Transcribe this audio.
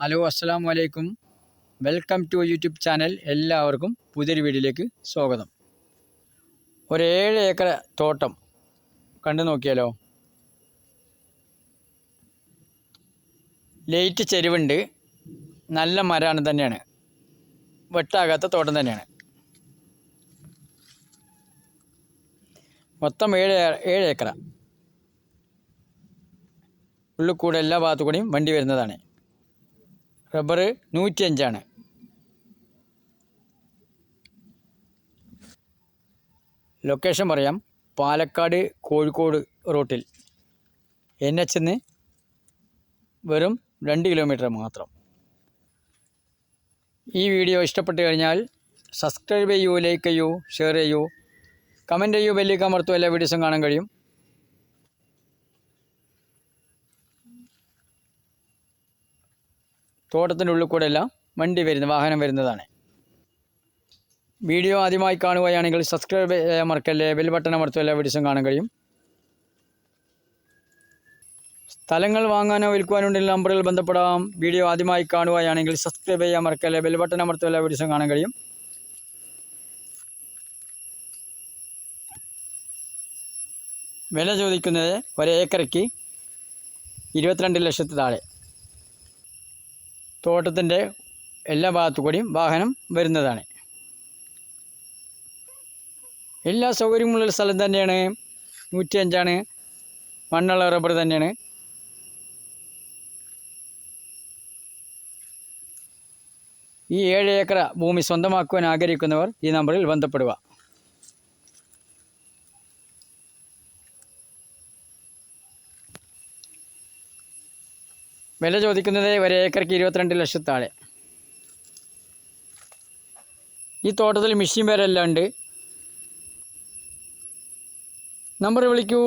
Hello അസ്സലാമു അലൈക്കും. Welcome to YouTube channel. എല്ലാവർക്കും പുതിയൊരു വീഡിയോയിലേക്ക് സ്വാഗതം. ഒരു 7 ഏക്കർ തോട്ടം കണ്ടു നോക്കിയാലോ. ലൈറ്റ് ചെരുവുണ്ട്, നല്ല മരമാണ് തന്നെയാണ്, വെട്ടാകാത്ത തോട്ടം തന്നെയാണ്. മൊത്തം 7 ഏക്കറ. ഉള്ളിൽ കൂടെ എല്ലാ ഭാഗത്തു കൂടെയും വണ്ടി വരുന്നതാണ്. റബ്ബർ 105 ആണ്. ലൊക്കേഷൻ പറയാം. പാലക്കാട് കോഴിക്കോട് റൂട്ടിൽ NH വെറും 2 കിലോമീറ്റർ മാത്രം. ഈ വീഡിയോ ഇഷ്ടപ്പെട്ട് കഴിഞ്ഞാൽ സബ്സ്ക്രൈബ് ചെയ്യൂ, ലൈക്ക് ചെയ്യൂ, ഷെയർ ചെയ്യൂ, കമൻറ്റ് ചെയ്യൂ, ബെല്ലിലേക്ക് അമർത്തൂ. എല്ലാ വീഡിയോസും കാണാൻ കഴിയും. തോട്ടത്തിൻ്റെ ഉള്ളിൽ കൂടെ എല്ലാം വാഹനം വരുന്നതാണ്. വീഡിയോ ആദ്യമായി കാണുകയാണെങ്കിൽ സബ്സ്ക്രൈബ് ചെയ്യാൻ മറക്കല്ലേ, ബെൽ ബട്ടൺ അമർത്തൂ. എല്ലാ വീഡിയോസും കാണാൻ കഴിയും. സ്ഥലങ്ങൾ വാങ്ങാനോ വിൽക്കുവാനോ ഉണ്ടെങ്കിൽ നമ്പറിൽ ബന്ധപ്പെടാം. വീഡിയോ ആദ്യമായി കാണുകയാണെങ്കിൽ സബ്സ്ക്രൈബ് ചെയ്യാൻ മറക്കല്ലേ, ബെൽ ബട്ടൺ അമർത്തൂ. എല്ലാ വീഡിയോസും കാണാൻ കഴിയും. വില ചോദിക്കുന്നത് 1 ഏക്കറയ്ക്ക് 22 ലക്ഷത്തിന് താഴെ. തോട്ടത്തിൻ്റെ എല്ലാ ഭാഗത്തു കൂടിയും വാഹനം വരുന്നതാണ്. എല്ലാ സൗകര്യമുള്ള സ്ഥലം തന്നെയാണ്. 105 ആണ്. മണ്ണുള്ള റബ്ബർ തന്നെയാണ്. ഈ 7 ഏക്കർ ഭൂമി സ്വന്തമാക്കുവാൻ ആഗ്രഹിക്കുന്നവർ ഈ നമ്പറിൽ ബന്ധപ്പെടുക. വില ചോദിക്കുന്നത് 1 ഏക്കർക്ക് 22 ലക്ഷത്തിന് താഴെ. ഈ തോട്ടത്തിൽ മെഷീൻ വരെല്ലാം ഉണ്ട്. നമ്പർ വിളിക്കൂ.